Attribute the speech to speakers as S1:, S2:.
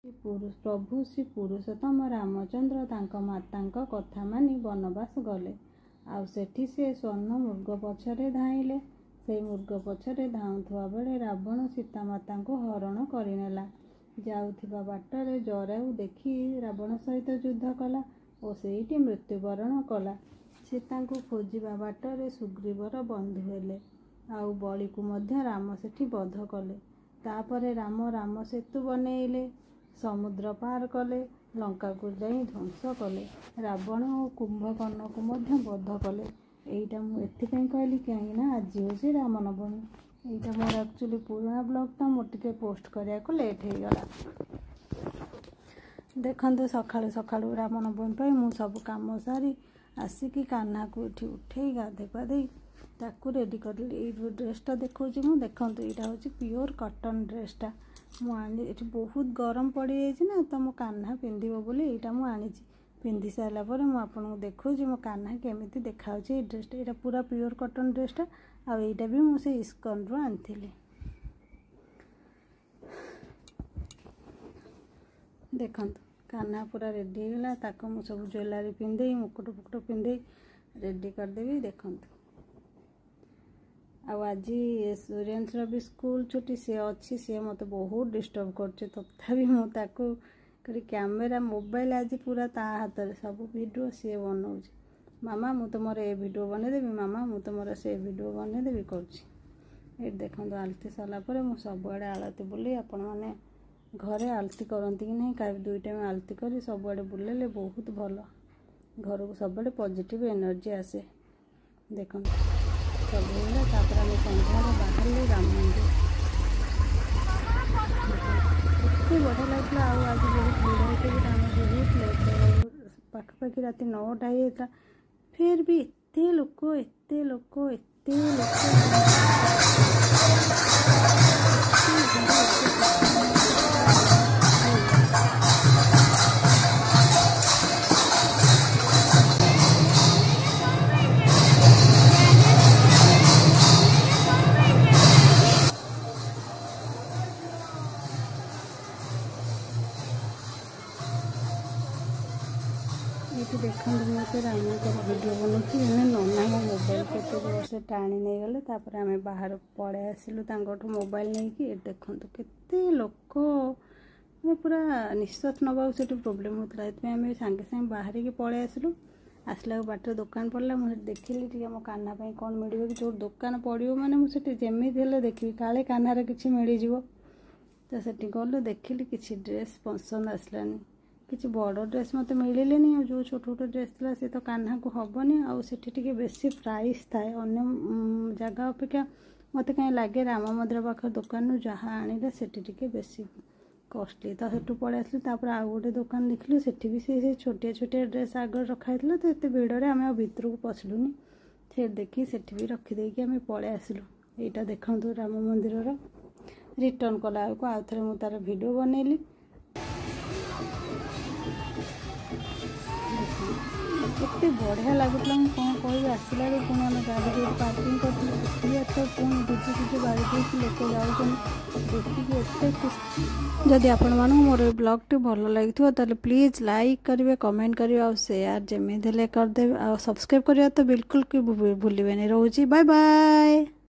S1: प्रभु श्री पुरुषोत्तम रामचंद्र तांका मातांका कथा मानि वनवास गले। आउ सेठी से स्वर्ण मृग पछरे धाइले। से मृग पछरे धाउथुवा बेले रावण सीता माता को हरण करिनेला। जाउथिबा बाटरे जरायु देखि रावण सहित युद्ध कला और सेठी मृत्युवरण कला। सीता को खोजिबा बाटरे सुग्रीवर बंधु हेले। आउ बलि को मध्य राम सेठी बध कले। तापरे राम सेतु बनैले, समुद्र पार कले, लंका को जाई ध्वंस कले, रावण और कुंभकर्ण को मध्य बध कले। एटा मु एथिपई कहली कहीं आज हूँ रामनवमी। एटा मोर एक्चुअली पुराना ब्लॉग टा मोर टिके पोस्ट करिया को लेट हो गला। देखंतु सकाळु सकाळु रामनवमी पे मु सब काम सारी आसिकी कान्हा को उठी उठे गाधे पाधे ताकू रेडी कर ड्रेसटा देखा मु। देखंतु यहाँ हूँ प्योर कॉटन ड्रेसटा मुझे बहुत गरम पड़ जाए तो मो कान्हा पिंधिबो बोली यहाँ मुझे पिंधि सारा पर मुझे देखा मो कान्हा केमिति देखा ड्रेसटा। यहाँ पूरा प्योर कॉटन ड्रेसटा आईटा भी मुझे इस्कन रू आनी। देखंतु कान्हा पूरा रेडी होगा ताको मु सब ज्वेलरी पिंधे मुकुट फुकुट पिंधे रेडी करदेवी। देखंतु आज सूर्यांशर भी स्कूल छुट्टी सी अच्छी सी मत बहुत डिस्टर्ब कर तथापि मुझे कैमेरा मोबाइल आज पूरा ता हाथ में सब वीडियो सी बनाऊँ। मामा मु तो मोर ए वीडियो बनईदेवी, मामा मु तो मोर से वीडियो बनईदेवी कर। देखो आलती सरला मु सबुआड़े आलती बुले। आपण मैंने घरे आलती करती कि नहीं का 2 टाइम आलती कर सबुआड़े बुलेले बहुत भल। घर को सब पॉजिटिव एनर्जी आसे। देखो सब संध्या बाहर राम मंदिर एत बढ़िया लगता। आज बहुत भीड़ होती आम बहुत लेट पाखापाखि रात 9टा होता फिर भी एते लोक एते लोक एते ये देखो मुझे राम वीडियो बनाई नना मो मोबाइल केते वर्ष टाणी नहीं गले। तापर आम बाहर पड़े आसिलु मोबाइल नहीं कि देखो केते लोक पूरा निश्वास नवा से प्रोब्लेम होता है। आम सांगे सांगे बाहर की पड़े आसिलु। आसला बाटर दुकान पड़ा मुझे देखिली टी मो कान्हा कौन मिल कि जो दुकान पड़ो मैंने मुझे जमी देखी काले कान्हार कि मिल तो से गलु देखिली कि ड्रेस पसंद आसलानी। किसी बड़ ड्रेस मत मिले जो छोट छोट ड्रेस थी सी तो कान्हा को हेनी। आठी बेसी प्राइस थाए अन्य जगह अपेक्षा मत कहीं लगे राम मंदिर पाख दुकान जहाँ आने से बेसी कॉस्टली तो सेठू पड़े आसलु। तापर आउ गोटे दुकान देखिलु सेठी भी से छोटिया छोटिया ड्रेस आगे रखाई तो ये भिड़ में आम भितर को पशिलुनि। से देखी सेठी भी रखीदेकी आम पड़े आसलु। यहाँ देखु राम मंदिर रिटर्न कला आउ थे मुझे तार वीडियो बनैली। एते बढ़िया लगुला कौन कह आसला पुणी आम गाड़ी जो पार्किंग कर तो पुणी बुझी बुझी गाड़ी देख लोक जाऊँ देखिए एत खुशी। जदि आपण मानू मोर ब्लॉग भल लगी ताले प्लीज लाइक करेंगे, कमेंट करेंगे और शेयर जमी करदे और सब्सक्राइब करिया तो बिल्कुल भूलिए। रोची बाय बाय।